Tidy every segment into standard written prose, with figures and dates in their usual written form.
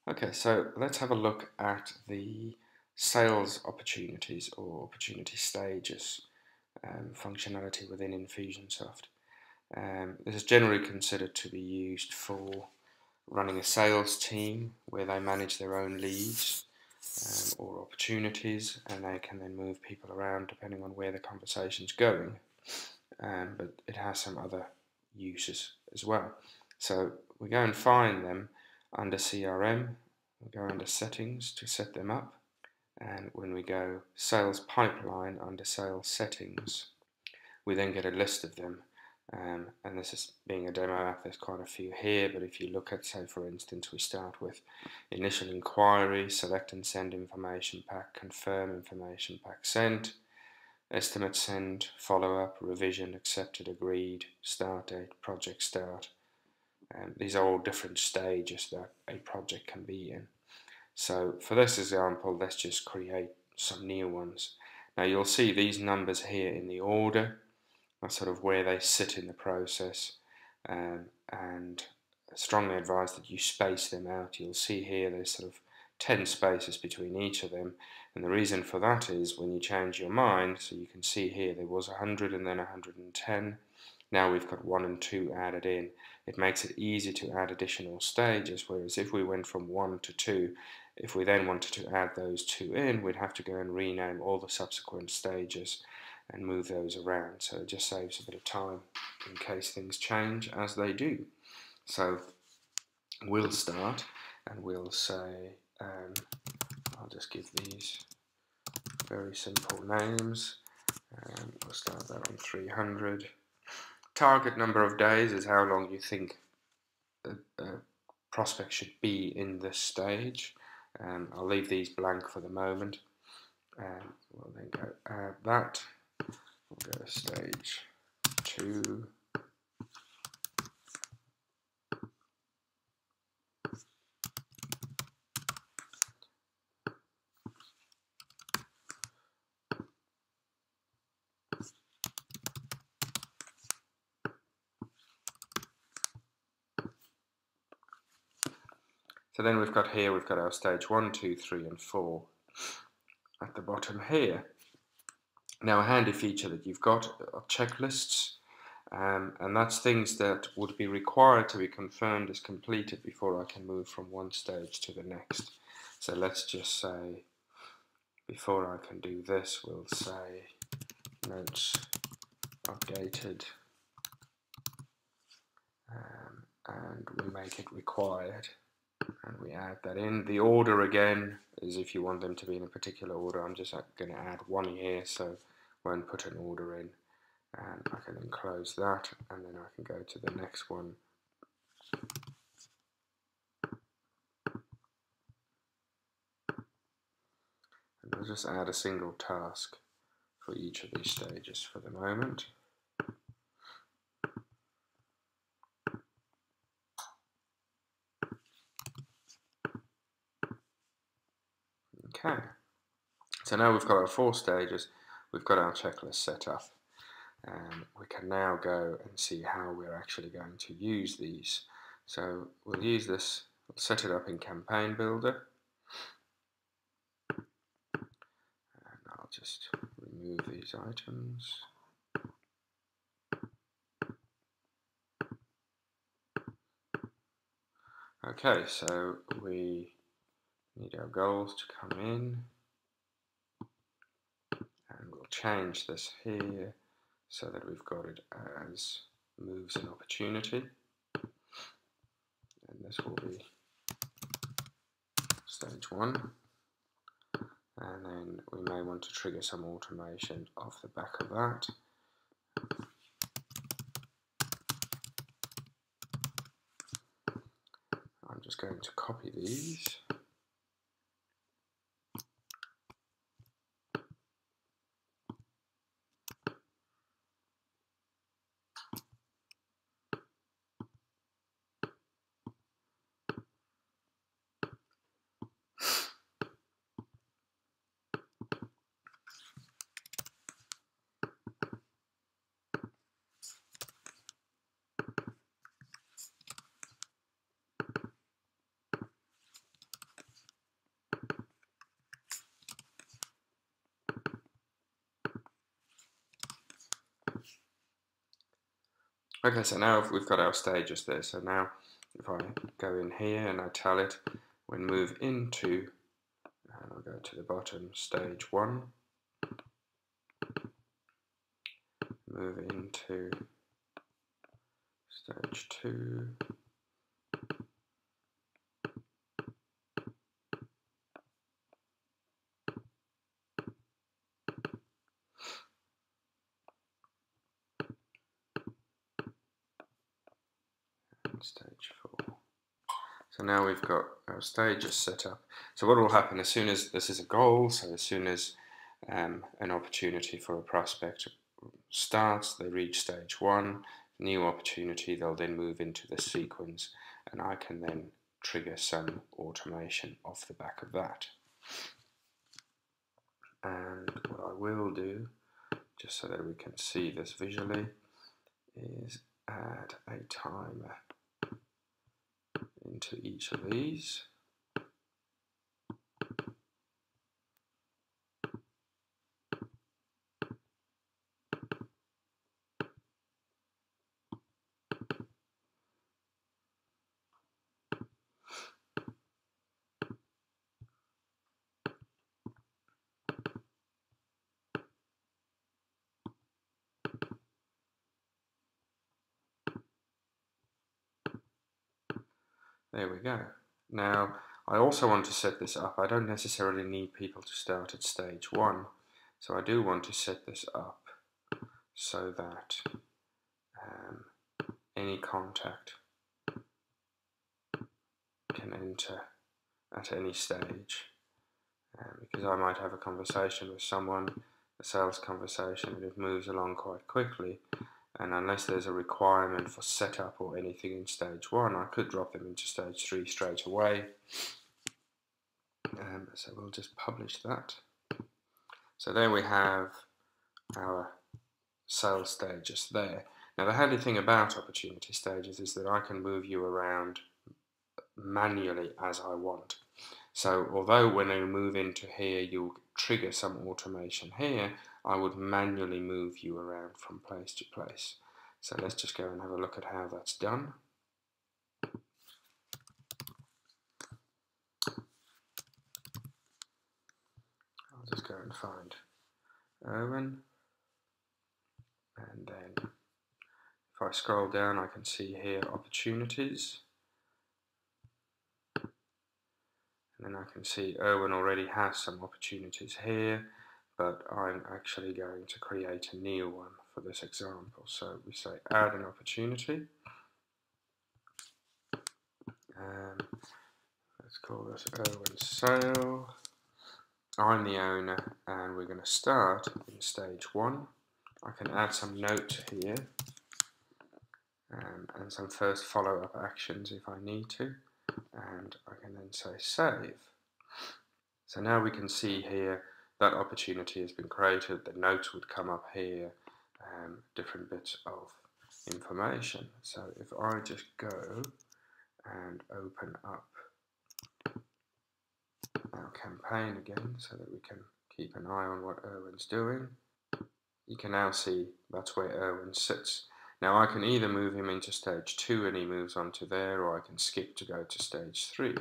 Okay, so let's have a look at the sales opportunities or opportunity stages functionality within Infusionsoft. This is generally considered to be used for running a sales team where they manage their own leads or opportunities, and they can then move people around depending on where the conversation's going. But it has some other uses as well. So we go and find them under CRM, we go under settings to set them up, and when we go sales pipeline under sales settings, we then get a list of them. And this is being a demo app, there's quite a few here, but if you look at, say for instance, we start with initial inquiry, select and send information pack, confirm information pack sent, estimate send, follow-up, revision, accepted, agreed, start date, project start. These are all different stages that a project can be in. So for this example, let's just create some new ones. Now you'll see these numbers here in the order are sort of where they sit in the process, and I strongly advise that you space them out. You'll see here there's sort of 10 spaces between each of them, and the reason for that is when you change your mind, so you can see here there was 100 and then 110, now we've got 1 and 2 added in. It makes it easy to add additional stages, whereas if we went from 1 to 2, if we then wanted to add those 2 in, we'd have to go and rename all the subsequent stages and move those around, so it just saves a bit of time in case things change, as they do. So we'll start and we'll say, I'll just give these very simple names, and we'll start that on 300. Target number of days is how long you think a prospect should be in this stage. I'll leave these blank for the moment, and we'll then go add that. We'll go to stage 2. So then we've got our stage 1, 2, 3 and 4 at the bottom here. Now a handy feature that you've got are checklists, and that's things that would be required to be confirmed as completed before I can move from one stage to the next. So let's just say, before I can do this, we'll say notes updated, and we make it required. And we add that in. The order again is if you want them to be in a particular order. I'm just going to add one here, so I won't put an order in, and I can then close that, and then I can go to the next one. And I'll just add a single task for each of these stages for the moment. Okay, so now we've got our 4 stages, we've got our checklist set up, and we can now go and see how we're actually going to use these. So we'll use this, we'll set it up in Campaign Builder, and I'll just remove these items. Okay, so we need our goals to come in, and we'll change this here so that we've got it as moves and opportunity, and this will be stage 1, and then we may want to trigger some automation off the back of that. I'm just going to copy these. Okay, so now we've got our stages there. So now if I go in here and I tell it, when move into, and I'll go to the bottom, stage 1, move into stage 2, and stage 4. So now we've got our stages set up. So what will happen as soon as this is a goal, so as soon as an opportunity for a prospect starts, they reach stage 1, new opportunity, they'll then move into the sequence, and I can then trigger some automation off the back of that. And what I will do, just so that we can see this visually, is add a timer into each of these. There we go. Now, I also want to set this up. I don't necessarily need people to start at stage 1. So I do want to set this up so that any contact can enter at any stage. Because I might have a conversation with someone, a sales conversation, and it moves along quite quickly. And unless there's a requirement for setup or anything in stage 1, I could drop them into stage 3 straight away. So we'll just publish that. So there we have our sales stages there. Now the handy thing about opportunity stages is that I can move you around manually as I want. So although when I move into here you'll trigger some automation here, I would manually move you around from place to place. So let's just go and have a look at how that's done. I'll just go and find Erwin, and then if I scroll down I can see here opportunities, and then I can see Erwin already has some opportunities here, but I'm actually going to create a new one for this example. So we say add an opportunity, let's call this Erwin's sale. I'm the owner and we're going to start in stage 1. I can add some notes here and some first follow-up actions if I need to, and I can then say save. So now we can see here that opportunity has been created, the notes would come up here, different bits of information. So if I just go and open up our campaign again so that we can keep an eye on what Erwin's doing, you can now see that's where Erwin sits. Now I can either move him into stage 2 and he moves on to there, or I can skip to go to stage 3.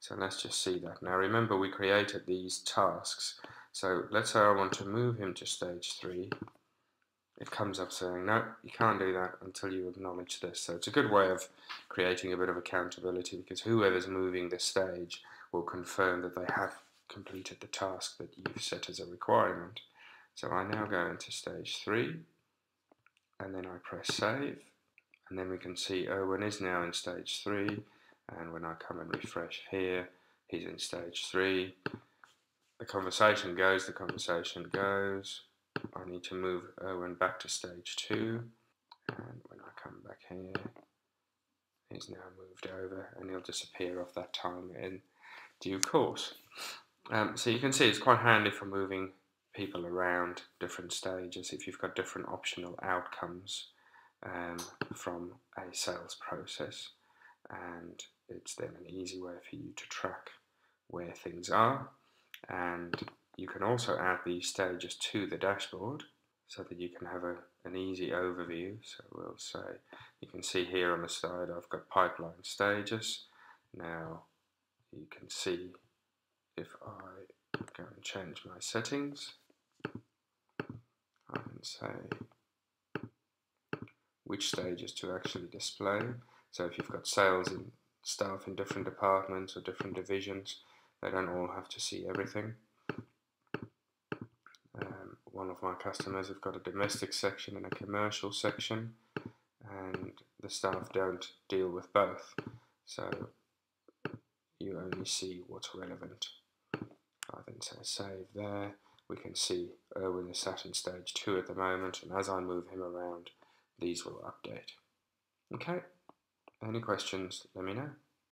So let's just see that. Now remember we created these tasks. So let's say I want to move him to stage 3. It comes up saying, no, you can't do that until you acknowledge this. So it's a good way of creating a bit of accountability, because whoever's moving this stage will confirm that they have completed the task that you've set as a requirement. So I now go into stage 3, and then I press save, and then we can see Erwin is now in stage 3, and when I come and refresh here, he's in stage 3. The conversation goes, I need to move Erwin back to stage 2, and when I come back here, he's now moved over, and he'll disappear off that timer in due course. So you can see it's quite handy for moving people around different stages if you've got different optional outcomes from a sales process, and it's then an easy way for you to track where things are. And you can also add these stages to the dashboard so that you can have an easy overview. So we'll say, you can see here on the side I've got pipeline stages. Now you can see if I go and change my settings, I can say which stages to actually display. So if you've got sales and staff in different departments or different divisions, they don't all have to see everything. One of my customers have got a domestic section and a commercial section, and the staff don't deal with both, so you only see what's relevant. I then say save there. We can see Erwin is sat in stage 2 at the moment, and as I move him around, these will update. Okay, any questions, let me know.